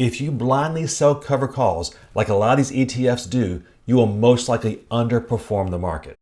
If you blindly sell cover calls like a lot of these ETFs do, you will most likely underperform the market.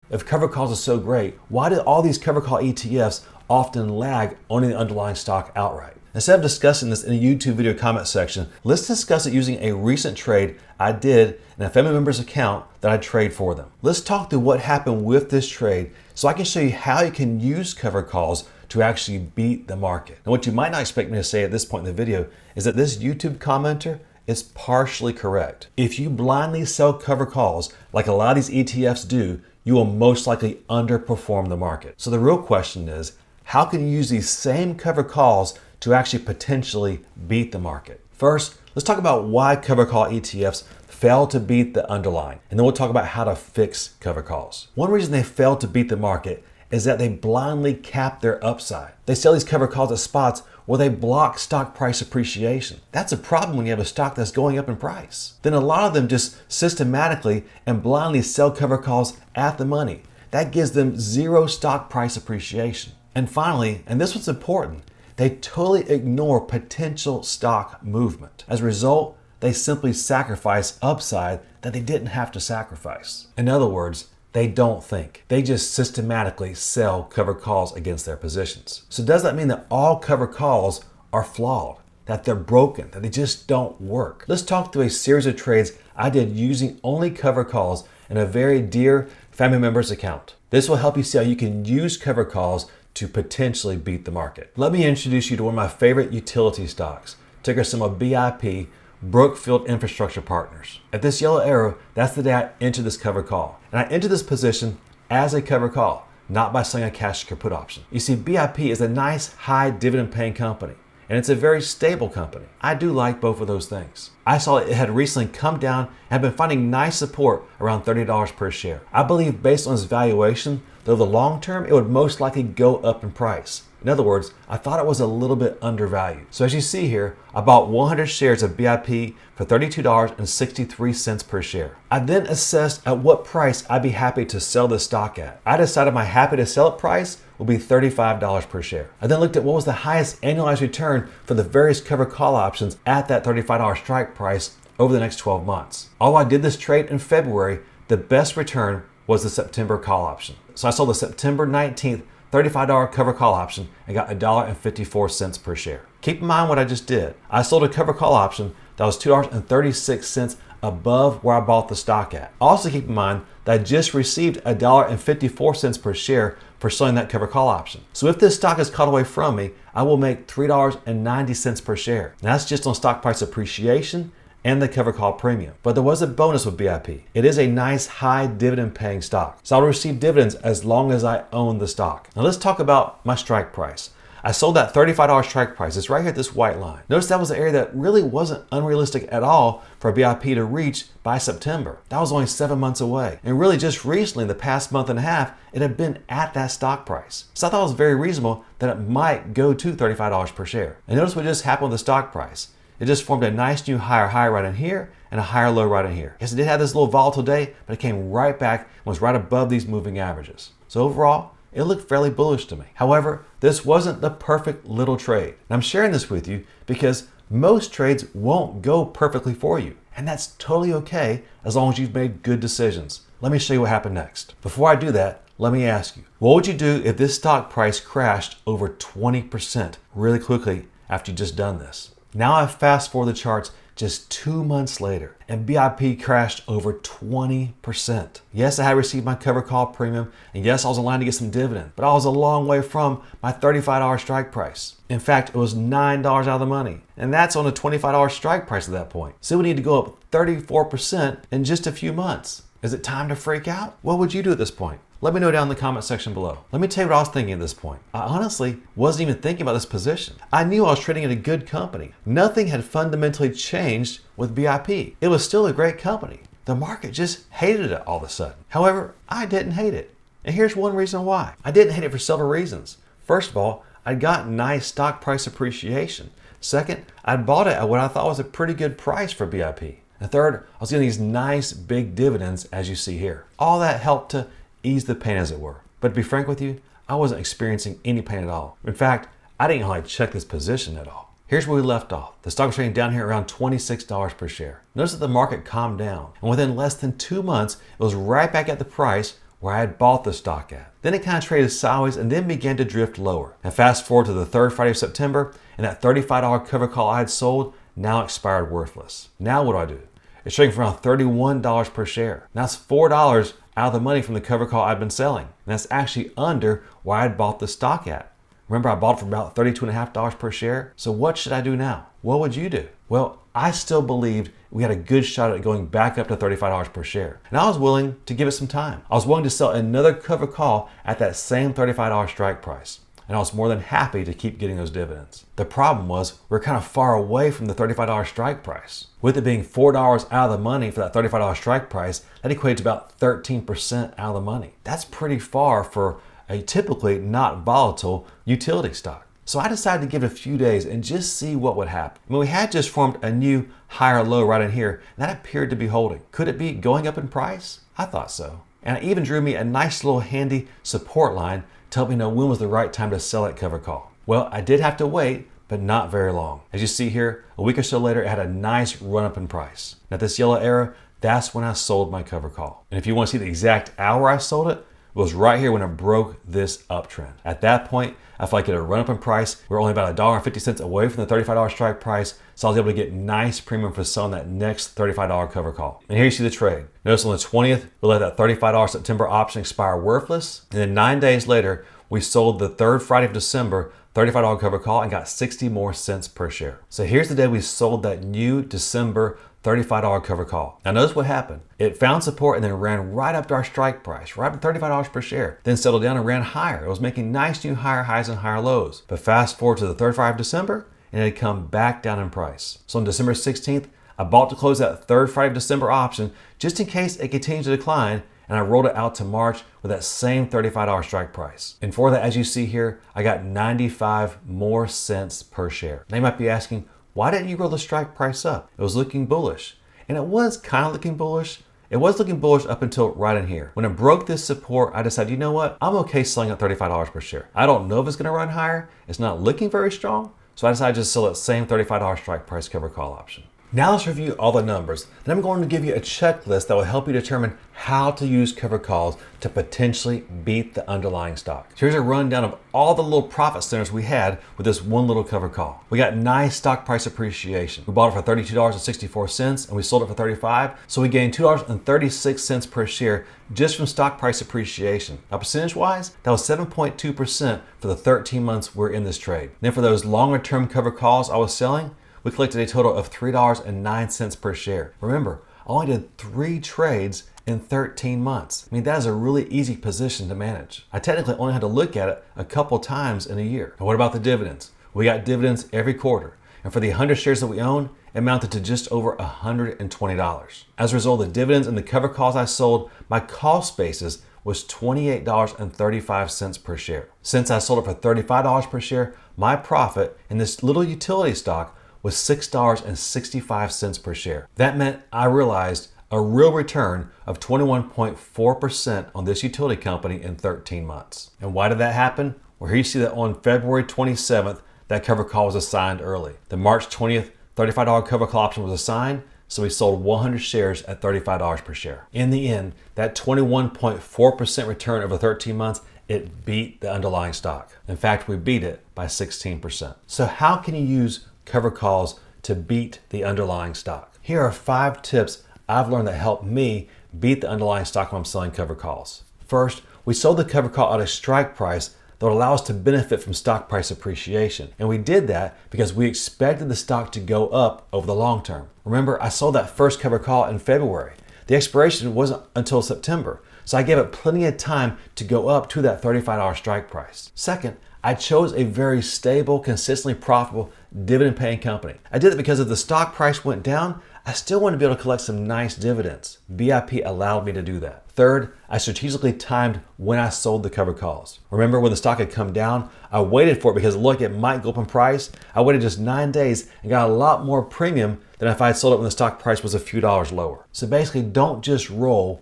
If cover calls are so great, why do all these cover call ETFs often lag owning the underlying stock outright? Instead of discussing this in a YouTube video comment section, let's discuss it using a recent trade I did in a family member's account that I trade for them. Let's talk through what happened with this trade so I can show you how you can use cover calls to actually beat the market. And what you might not expect me to say at this point in the video is that this YouTube commenter is partially correct. If you blindly sell cover calls like a lot of these ETFs do, you will most likely underperform the market. So the real question is, how can you use these same cover calls to actually potentially beat the market? First, let's talk about why cover call ETFs fail to beat the underlying, and then we'll talk about how to fix cover calls. One reason they fail to beat the market is that they blindly cap their upside. They sell these cover calls at spots where they block stock price appreciation. That's a problem when you have a stock that's going up in price. Then a lot of them just systematically and blindly sell cover calls at the money. That gives them zero stock price appreciation. And finally, and this was important, they totally ignore potential stock movement. As a result, they simply sacrifice upside that they didn't have to sacrifice. In other words, they don't think. They just systematically sell cover calls against their positions. So does that mean that all cover calls are flawed, that they're broken, that they just don't work? Let's talk through a series of trades I did using only cover calls in a very dear family member's account. This will help you see how you can use cover calls to potentially beat the market. Let me introduce you to one of my favorite utility stocks, ticker symbol BIP, Brookfield Infrastructure Partners. At this yellow arrow, that's the day I entered this cover call. And I entered this position as a cover call, not by selling a cash put option. You see, BIP is a nice high dividend paying company, and it's a very stable company. I do like both of those things. I saw it had recently come down and have been finding nice support around $30 per share. I believe based on its valuation, that over the long term, it would most likely go up in price. In other words, I thought it was a little bit undervalued. So as you see here, I bought 100 shares of BIP for $32.63 per share. I then assessed at what price I'd be happy to sell this stock at. I decided my happy to sell it price will be $35 per share. I then looked at what was the highest annualized return for the various cover call options at that $35 strike price over the next 12 months. Although I did this trade in February, the best return was the September call option. So I sold the September 19th $35 cover call option and got $1.54 per share. Keep in mind what I just did. I sold a cover call option that was $2.36 above where I bought the stock at. Also keep in mind that I just received $1.54 per share for selling that cover call option. So if this stock is caught away from me, I will make $3.90 per share. And that's just on stock price appreciation and the cover call premium. But there was a bonus with BIP. It is a nice high dividend paying stock. So I'll receive dividends as long as I own the stock. Now let's talk about my strike price. I sold that $35 strike price. It's right here at this white line. Notice that was an area that really wasn't unrealistic at all for BIP to reach by September. That was only 7 months away. And really just recently, in the past month and a half, it had been at that stock price. So I thought it was very reasonable that it might go to $35 per share. And notice what just happened with the stock price. It just formed a nice new higher high right in here and a higher low right in here. Yes, it did have this little volatile day, but it came right back and was right above these moving averages. So overall, it looked fairly bullish to me. However, this wasn't the perfect little trade. And I'm sharing this with you because most trades won't go perfectly for you. And that's totally okay as long as you've made good decisions. Let me show you what happened next. Before I do that, let me ask you, what would you do if this stock price crashed over 20% really quickly after you just done this? Now I fast forward the charts just 2 months later and BIP crashed over 20%. Yes, I had received my cover call premium, and yes, I was in line to get some dividend, but I was a long way from my $35 strike price. In fact, it was $9 out of the money, and that's on a $25 strike price at that point. So we need to go up 34% in just a few months. Is it time to freak out? What would you do at this point? Let me know down in the comment section below. Let me tell you what I was thinking at this point. I honestly wasn't even thinking about this position. I knew I was trading at a good company. Nothing had fundamentally changed with BIP. It was still a great company. The market just hated it all of a sudden. However, I didn't hate it. And here's one reason why. I didn't hate it for several reasons. First of all, I'd got nice stock price appreciation. Second, I'd bought it at what I thought was a pretty good price for BIP. And third, I was getting these nice big dividends as you see here. All that helped to ease the pain, as it were. But to be frank with you, I wasn't experiencing any pain at all. In fact, I didn't even check this position at all. Here's where we left off. The stock was trading down here around $26 per share. Notice that the market calmed down, and within less than 2 months, it was right back at the price where I had bought the stock at. Then it kind of traded sideways and then began to drift lower. And fast forward to the third Friday of September, and that $35 cover call I had sold now expired worthless. Now what do? It's trading for around $31 per share. Now that's $4 out of the money from the cover call I've been selling. And that's actually under where I had bought the stock at. Remember, I bought it for about $32.50 per share. So what should I do now? What would you do? Well, I still believed we had a good shot at going back up to $35 per share. And I was willing to give it some time. I was willing to sell another cover call at that same $35 strike price. And I was more than happy to keep getting those dividends. The problem was we were kind of far away from the $35 strike price. With it being $4 out of the money for that $35 strike price, that equates to about 13% out of the money. That's pretty far for a typically not volatile utility stock. So I decided to give it a few days and just see what would happen. I mean, we had just formed a new higher low right in here, and that appeared to be holding. Could it be going up in price? I thought so. And it even drew me a nice little handy support line to help me know when was the right time to sell that cover call. Well, I did have to wait, but not very long. As you see here, a week or so later, it had a nice run up in price. Now this yellow arrow, that's when I sold my cover call. And if you want to see the exact hour I sold it, it was right here when it broke this uptrend. At that point, I felt like it had run up in price. We were only about $1.50 away from the $35 strike price, so I was able to get nice premium for selling that next $35 cover call. And here you see the trade. Notice on the 20th, we let that $35 September option expire worthless, and then 9 days later, we sold the third Friday of December $35 cover call and got 60 more cents per share. So here's the day we sold that new December $35 cover call. Now notice what happened. It found support and then ran right up to our strike price, right up to $35 per share. Then settled down and ran higher. It was making nice new higher highs and higher lows. But fast forward to the third Friday of December, and it had come back down in price. So on December 16th, I bought to close that third Friday of December option just in case it continued to decline, and I rolled it out to March with that same $35 strike price. And for that, as you see here, I got 95 more cents per share. Now you might be asking, why didn't you roll the strike price up? It was looking bullish. And it was kind of looking bullish. It was looking bullish up until right in here. When it broke this support, I decided, you know what? I'm okay selling at $35 per share. I don't know if it's gonna run higher. It's not looking very strong. So I decided to just sell that same $35 strike price cover call option. Now let's review all the numbers. Then I'm going to give you a checklist that will help you determine how to use cover calls to potentially beat the underlying stock. So here's a rundown of all the little profit centers we had with this one little cover call. We got nice stock price appreciation. We bought it for $32.64 and we sold it for $35. So we gained $2.36 per share just from stock price appreciation. Now percentage-wise, that was 7.2% for the 13 months we're in this trade. Then for those longer term cover calls I was selling, we collected a total of $3.09 per share. Remember, I only did 3 trades in 13 months. I mean, that is a really easy position to manage. I technically only had to look at it a couple times in a year. Now, what about the dividends? We got dividends every quarter. And for the 100 shares that we own, it amounted to just over $120. As a result of the dividends and the cover calls I sold, my cost basis was $28.35 per share. Since I sold it for $35 per share, my profit in this little utility stock was $6.65 per share. That meant I realized a real return of 21.4% on this utility company in 13 months. And why did that happen? Well, here you see that on February 27th, that cover call was assigned early. The March 20th $35 cover call option was assigned, so we sold 100 shares at $35 per share. In the end, that 21.4% return over 13 months, it beat the underlying stock. In fact, we beat it by 16%. So how can you use cover calls to beat the underlying stock? Here are 5 tips I've learned that help me beat the underlying stock when I'm selling cover calls. First, we sold the cover call at a strike price that would allow us to benefit from stock price appreciation. And we did that because we expected the stock to go up over the long term. Remember, I sold that first cover call in February. The expiration wasn't until September, so I gave it plenty of time to go up to that $35 strike price. Second, I chose a very stable, consistently profitable dividend-paying company. I did it because if the stock price went down, I still wanted to be able to collect some nice dividends. BIP allowed me to do that. Third, I strategically timed when I sold the cover calls. Remember when the stock had come down, I waited for it because look, it might go up in price. I waited just 9 days and got a lot more premium than if I had sold it when the stock price was a few dollars lower. So basically, don't just roll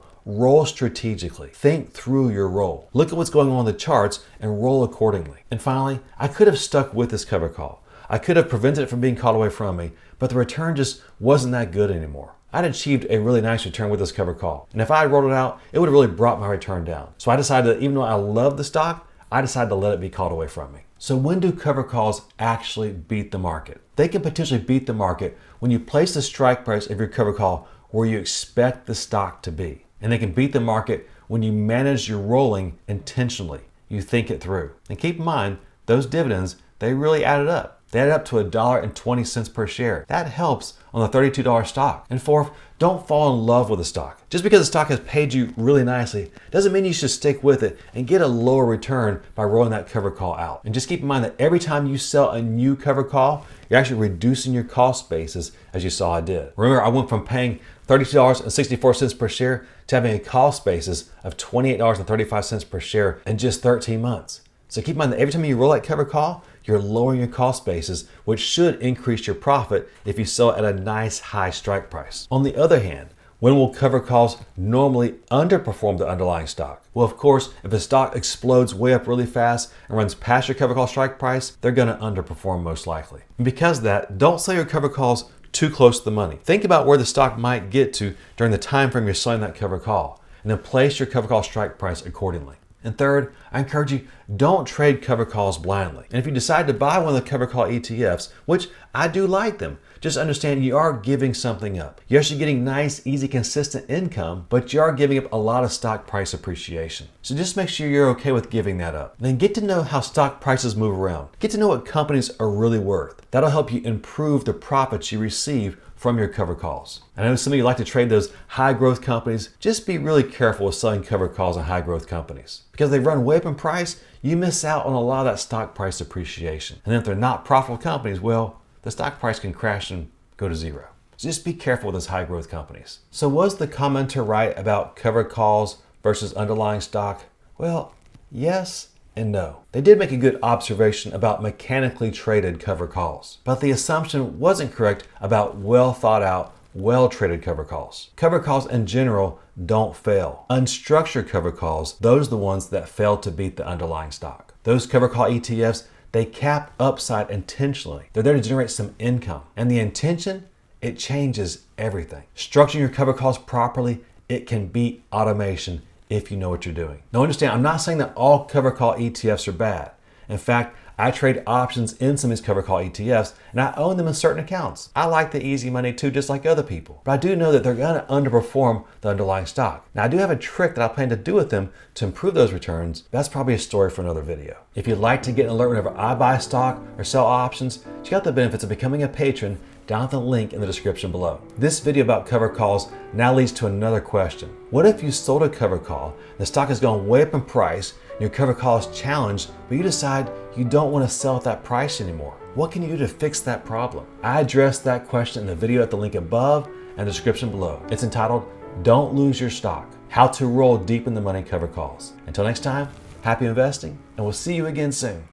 strategically. Think through your roll. Look at what's going on in the charts and roll accordingly. And finally, I could have stuck with this cover call, I could have prevented it from being called away from me, but the return just wasn't that good anymore. I'd achieved a really nice return with this covered call. And if I had rolled it out, it would have really brought my return down. So I decided that even though I love the stock, I decided to let it be called away from me. So when do covered calls actually beat the market? They can potentially beat the market when you place the strike price of your covered call where you expect the stock to be. And they can beat the market when you manage your rolling intentionally. You think it through. And keep in mind, those dividends, they really added up. They added up to $1.20 per share. That helps on the $32 stock. And fourth, don't fall in love with the stock. Just because the stock has paid you really nicely doesn't mean you should stick with it and get a lower return by rolling that covered call out. And just keep in mind that every time you sell a new covered call, you're actually reducing your cost basis, as you saw I did. Remember, I went from paying $32.64 per share to having a cost basis of $28.35 per share in just 13 months. So keep in mind that every time you roll that covered call, you're lowering your cost basis, which should increase your profit if you sell at a nice high strike price. On the other hand, when will covered calls normally underperform the underlying stock? Well, of course, if a stock explodes way up really fast and runs past your covered call strike price, they're going to underperform most likely. And because of that, don't sell your covered calls too close to the money. Think about where the stock might get to during the time frame you're selling that covered call, and then place your covered call strike price accordingly. And third, I encourage you, don't trade covered calls blindly. And if you decide to buy one of the covered call ETFs, which I do like them, just understand you are giving something up. You're actually getting nice, easy, consistent income, but you are giving up a lot of stock price appreciation. So just make sure you're okay with giving that up. Then get to know how stock prices move around. Get to know what companies are really worth. That'll help you improve the profits you receive from your covered calls. I know some of you like to trade those high growth companies. Just be really careful with selling covered calls on high growth companies. Because they run way up in price, you miss out on a lot of that stock price appreciation. And if they're not profitable companies, well, the stock price can crash and go to zero. So just be careful with those high growth companies. So was the commenter right about covered calls versus underlying stock? Well, yes and no. They did make a good observation about mechanically traded covered calls, but the assumption wasn't correct about well thought out, well traded covered calls. Covered calls in general don't fail. Unstructured covered calls, those are the ones that fail to beat the underlying stock. Those covered call ETFs, they cap upside intentionally. They're there to generate some income. And the intention, it changes everything. Structuring your covered calls properly, it can beat automation if you know what you're doing. Now understand, I'm not saying that all covered call ETFs are bad. In fact, I trade options in some of these covered call ETFs and I own them in certain accounts. I like the easy money too, just like other people. But I do know that they're gonna underperform the underlying stock. Now I do have a trick that I plan to do with them to improve those returns. That's probably a story for another video. If you'd like to get an alert whenever I buy stock or sell options, check out the benefits of becoming a patron down at the link in the description below. This video about covered calls now leads to another question. What if you sold a covered call, the stock has gone way up in price, and your covered call is challenged, but you decide you don't want to sell at that price anymore? What can you do to fix that problem? I addressed that question in the video at the link above and the description below. It's entitled, Don't Lose Your Stock, How to Roll Deep in the Money Covered Calls. Until next time, happy investing, and we'll see you again soon.